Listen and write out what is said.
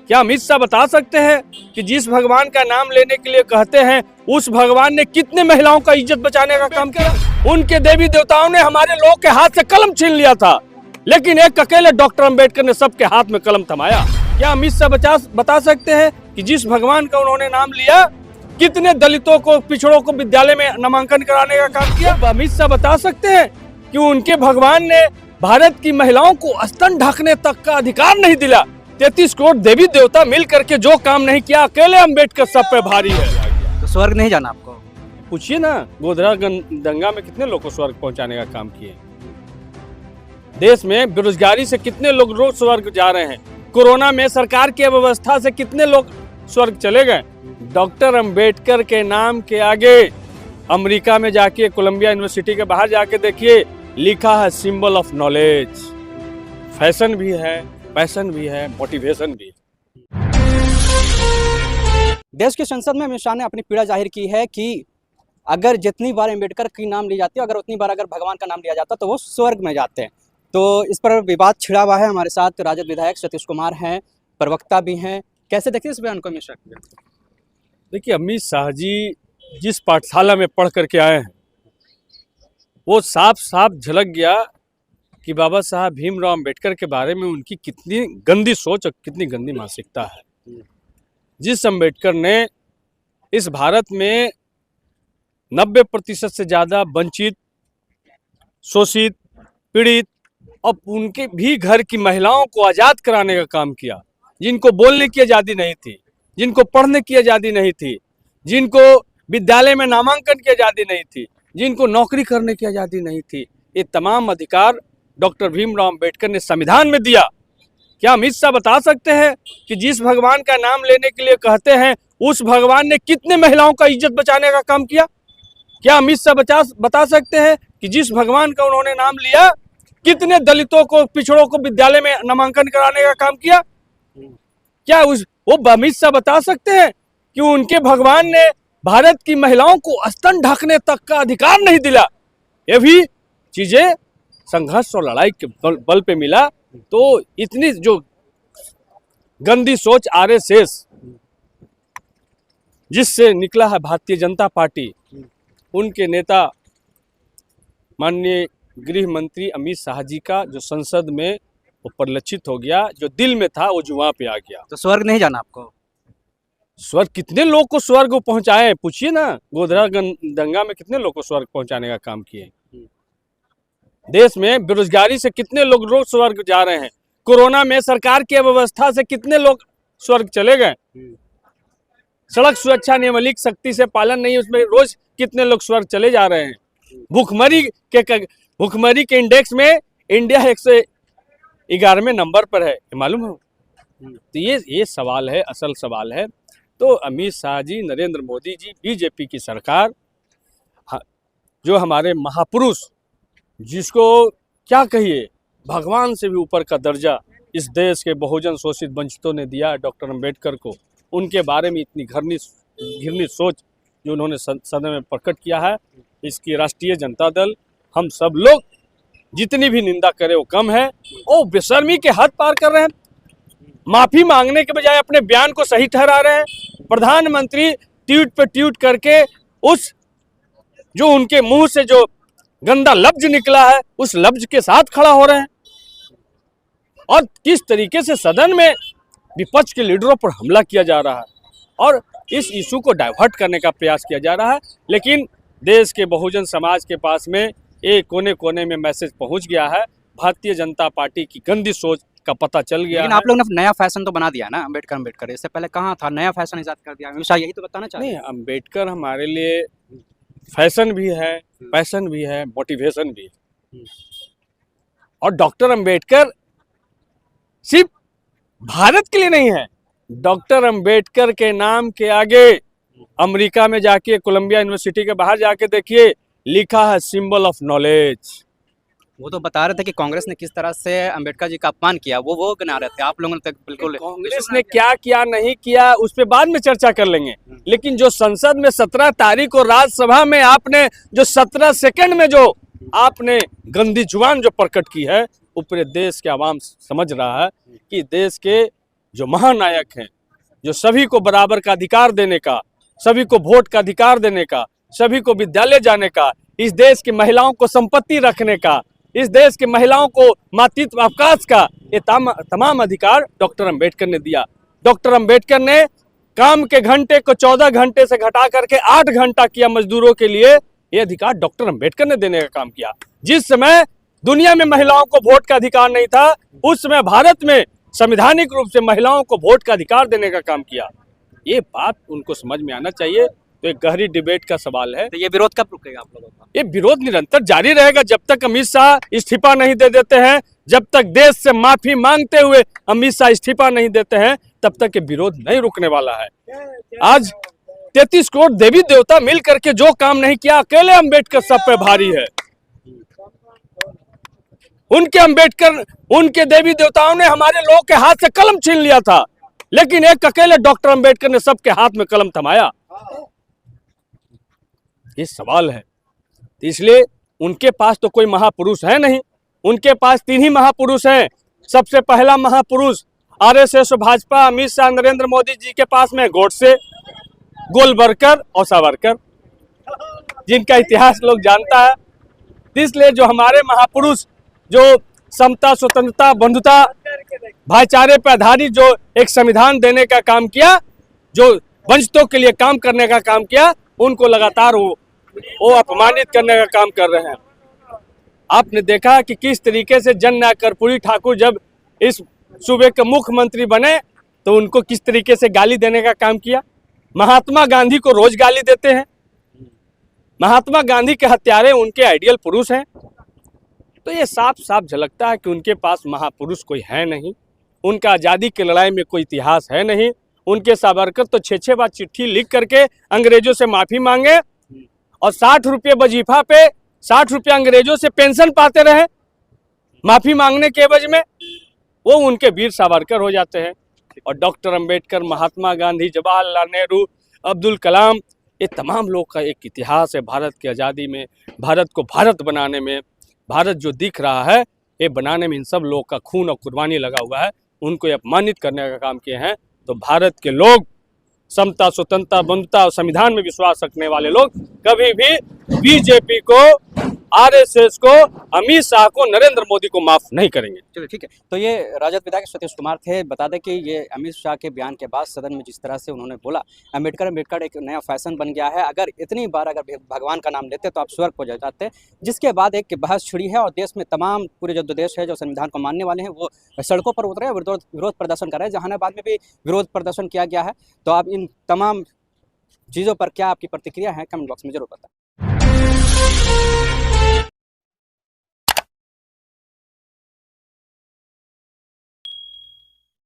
क्या अमित शाह बता सकते हैं कि जिस भगवान का नाम लेने के लिए कहते हैं उस भगवान ने कितने महिलाओं का इज्जत बचाने का काम किया? उनके देवी देवताओं ने हमारे लोगों के हाथ से कलम छीन लिया था, लेकिन एक अकेले डॉक्टर अंबेडकर ने सबके हाथ में कलम थमाया। क्या अमित शाह बता सकते हैं कि जिस भगवान का उन्होंने नाम लिया कितने दलितों को, पिछड़ों को विद्यालय में नामांकन कराने का काम किया? अमित शाह बता सकते हैं कि उनके भगवान ने भारत की महिलाओं को स्तन ढकने तक का अधिकार नहीं दिला? 33 करोड़ देवी देवता मिल करके जो काम नहीं किया, अकेले अंबेडकर सब पे भारी है। तो स्वर्ग नहीं जाना आपको? पूछिए ना, गोधरा दंगा में कितने लोग को स्वर्ग पहुंचाने का काम किए? देश में बेरोजगारी से कितने लोग रोज स्वर्ग जा रहे हैं? कोरोना में सरकार की अव्यवस्था से कितने लोग स्वर्ग चले गए? डॉक्टर अंबेडकर के नाम के आगे अमेरिका में जाके, कोलंबिया यूनिवर्सिटी के बाहर जाके देखिए, लिखा है सिंबल ऑफ नॉलेज। फैशन भी है, पैशन भी है, मोटिवेशन भी। देश की संसद में अमित शाह ने अपनी पीड़ा जाहिर की है कि अगर जितनी बार अम्बेडकर की नाम ली जाती है, अगर उतनी बार अगर भगवान का नाम लिया जाता तो वो स्वर्ग में जाते हैं। तो इस पर विवाद छिड़ा हुआ है। हमारे साथ राजद विधायक सतीश कुमार हैं, प्रवक्ता भी हैं। कैसे देखते हैं इस बयान को अमित शाह? देखिए, अमित शाह जी जिस पाठशाला में पढ़ करके आए हैं वो साफ साफ झलक गया कि बाबा साहब भीमराव अंबेडकर के बारे में उनकी कितनी गंदी सोच और कितनी गंदी मानसिकता है। जिस अंबेडकर ने इस भारत में 90% से ज़्यादा वंचित, शोषित, पीड़ित और उनके भी घर की महिलाओं को आज़ाद कराने का काम किया, जिनको बोलने की आज़ादी नहीं थी, जिनको पढ़ने की आज़ादी नहीं थी, जिनको विद्यालय में नामांकन की आज़ादी नहीं थी, जिनको नौकरी करने की आज़ादी नहीं थी, ये तमाम अधिकार डॉक्टर भीमराव अंबेडकर ने संविधान में दिया। क्या अमित शाह बता सकते हैं कि जिस भगवान का नाम लेने के लिए कहते हैं उस भगवान ने कितने महिलाओं का इज्जत बचाने का काम किया? क्या अमित शाह बता सकते हैं कि जिस भगवान का उन्होंने नाम लिया कितने दलितों को, पिछड़ों को विद्यालय में नामांकन कराने का काम किया? क्या वो अमित शाह बता सकते हैं कि उनके भगवान ने भारत की महिलाओं को स्तन ढकने तक का अधिकार नहीं दिला? ये भी चीजें संघर्ष और लड़ाई के बल पे मिला। तो इतनी जो गंदी सोच आरएसएस जिससे निकला है भारतीय जनता पार्टी, उनके नेता माननीय गृह मंत्री अमित शाह जी का जो संसद में वो परिलक्षित हो गया, जो दिल में था वो जुबां पे आ गया। तो स्वर्ग नहीं जाना आपको? स्वर्ग कितने लोग को स्वर्ग पहुंचाए? पूछिए ना, गोधरा दंगा में कितने लोग को स्वर्ग पहुंचाने का काम किए? देश में बेरोजगारी से कितने लोग रोज स्वर्ग जा रहे हैं? कोरोना में सरकार की अव्यवस्था से कितने लोग स्वर्ग चले गए? सड़क सुरक्षा नियमावली सख्ती से पालन नहीं, उसमें रोज कितने लोग स्वर्ग चले जा रहे हैं? भूखमरी के इंडेक्स में इंडिया 111वें नंबर पर है, मालूम है? तो ये सवाल है, असल सवाल है। तो अमित शाह जी, नरेंद्र मोदी जी, बीजेपी की सरकार, जो हमारे महापुरुष, जिसको क्या कहिए, भगवान से भी ऊपर का दर्जा इस देश के बहुजन शोषित वंचितों ने दिया डॉक्टर अंबेडकर को, उनके बारे में इतनी घृणित सोच जो उन्होंने सदन में प्रकट किया है, इसकी राष्ट्रीय जनता दल, हम सब लोग जितनी भी निंदा करें वो कम है। वो बेशर्मी के हद पार कर रहे हैं, माफी मांगने के बजाय अपने बयान को सही ठहरा रहे हैं। प्रधानमंत्री ट्वीट पे ट्वीट करके उस जो उनके मुंह से जो गंदा लफ्ज निकला है उस लफ्ज के साथ खड़ा हो रहे हैं, और किस तरीके से सदन में विपक्ष के लीडरों पर हमला किया जा रहा है और इस इशू को डाइवर्ट करने का प्रयास किया जा रहा है। लेकिन देश के बहुजन समाज के पास में एक कोने कोने में मैसेज पहुंच गया है, भारतीय जनता पार्टी की गंदी सोच का पता चल गया। लेकिन आप लोग ने नया फैशन तो बना दिया ना, अम्बेडकर। इससे पहले कहाँ था? नया फैशन इजाद कर दिया अमित शाह, यही तो बताना चाहते हैं। नहीं, अम्बेडकर हमारे लिए फैशन भी है, पैशन भी है, मोटिवेशन भी है। और डॉक्टर अंबेडकर सिर्फ भारत के लिए नहीं है, डॉक्टर अंबेडकर के नाम के आगे अमेरिका में जाके, कोलंबिया यूनिवर्सिटी के बाहर जाके देखिए, लिखा है सिंबल ऑफ नॉलेज। वो तो बता रहे थे कि कांग्रेस ने किस तरह से अंबेडकर जी का अपमान किया, वो गिना रहे थे। आप लोगों ने बिल्कुल कांग्रेस ने क्या किया नहीं किया उस पर बाद में चर्चा कर लेंगे, लेकिन जो संसद में 17 तारीख को राज्यसभा में आपने जो 17 सेकंड में जो आपने गंदी जुबान जो प्रकट की है, वो पूरे देश के आवाम समझ रहा है कि देश के जो महानायक हैं, जो सभी को बराबर का अधिकार देने का, सभी को वोट का अधिकार देने का, सभी को विद्यालय जाने का, इस देश की महिलाओं को संपत्ति रखने का, इस देश की महिलाओं को मातृत्व अवकाश का, ये तमाम अधिकार डॉक्टर अंबेडकर ने दिया। डॉक्टर अंबेडकर ने काम के घंटे को 14 घंटे से घटा करके 8 घंटा किया मजदूरों के लिए। ये अधिकार डॉक्टर अंबेडकर ने देने का काम किया। जिस समय दुनिया में महिलाओं को वोट का अधिकार नहीं था, उस समय भारत में संवैधानिक रूप से महिलाओं को वोट का अधिकार देने का काम किया। ये बात उनको समझ में आना चाहिए। तो एक गहरी डिबेट का सवाल है। तो ये विरोध कब रुकेगा आप लोगों का? ये विरोध निरंतर जारी रहेगा जब तक अमित शाह इस्तीफा नहीं दे देते हैं, जब तक देश से माफी मांगते हुए अमित शाह इस्तीफा नहीं देते हैं, तब तक ये विरोध नहीं रुकने वाला है। आज 33 करोड़ देवी देवता मिल करके जो काम नहीं किया, अकेले अंबेडकर सब पे भारी है। उनके देवी देवताओं ने हमारे लोगों के हाथ से कलम छीन लिया था, लेकिन एक अकेले डॉक्टर अंबेडकर ने सबके हाथ में कलम थमाया। ये सवाल है। इसलिए उनके पास तो कोई महापुरुष है नहीं। उनके पास 3 ही महापुरुष हैं। सबसे पहला महापुरुष आरएसएस, भाजपा, अमित शाह, नरेंद्र मोदी जी के पास में गोडसे, गोलवरकर और सावरकर, जिनका इतिहास लोग जानता है। इसलिए जो हमारे महापुरुष जो समता, स्वतंत्रता, बंधुता, भाईचारे पर आधारित जो एक संविधान देने का काम किया, जो वंचितों के लिए काम करने का काम किया, उनको लगातार वो अपमानित करने का काम कर रहे हैं। आपने देखा कि किस तरीके से जन नायक कर्पूरी ठाकुर जब इस सूबे के मुख्यमंत्री बने तो उनको किस तरीके से गाली देने का काम किया। महात्मा गांधी को रोज गाली देते हैं। महात्मा गांधी के हत्यारे उनके आइडियल पुरुष हैं। तो ये साफ साफ झलकता है कि उनके पास महापुरुष कोई है नहीं। उनका आज़ादी की लड़ाई में कोई इतिहास है नहीं। उनके सावरकर तो 6 बार चिट्ठी लिख करके अंग्रेजों से माफी मांगे और 60 रुपये वजीफा पे 60 रुपये अंग्रेजों से पेंशन पाते रहे माफी मांगने के एवज में। वो उनके वीर सावरकर हो जाते हैं। और डॉक्टर अंबेडकर, महात्मा गांधी, जवाहरलाल नेहरू, अब्दुल कलाम, ये तमाम लोग का एक इतिहास है भारत की आज़ादी में, भारत को भारत बनाने में। भारत जो दिख रहा है ये बनाने में इन सब लोग का खून और कुर्बानी लगा हुआ है। उनको अपमानित करने का काम किए हैं। तो भारत के लोग, समता, स्वतंत्रता, बंधुता और संविधान में विश्वास रखने वाले लोग कभी भी बीजेपी को, आरएसएस को, अमित शाह को, नरेंद्र मोदी को माफ नहीं करेंगे। चलिए ठीक है। तो ये राजद विधायक सतीश कुमार थे। बता दें कि ये अमित शाह के बयान के बाद सदन में जिस तरह से उन्होंने बोला, अंबेडकर एक नया फैशन बन गया है। अगर इतनी बार अगर भगवान का नाम लेते तो आप स्वर्ग को जाते। जिसके बाद एक बहस छिड़ी है और देश में तमाम पूरे जो देश है, जो संविधान को मानने वाले हैं, वो सड़कों पर उतरे, विरोध प्रदर्शन कर रहे हैं। जहानाबाद में भी विरोध प्रदर्शन किया गया है। तो आप इन तमाम चीज़ों पर क्या आपकी प्रतिक्रिया है, कमेंट बॉक्स में जरूर बताएं।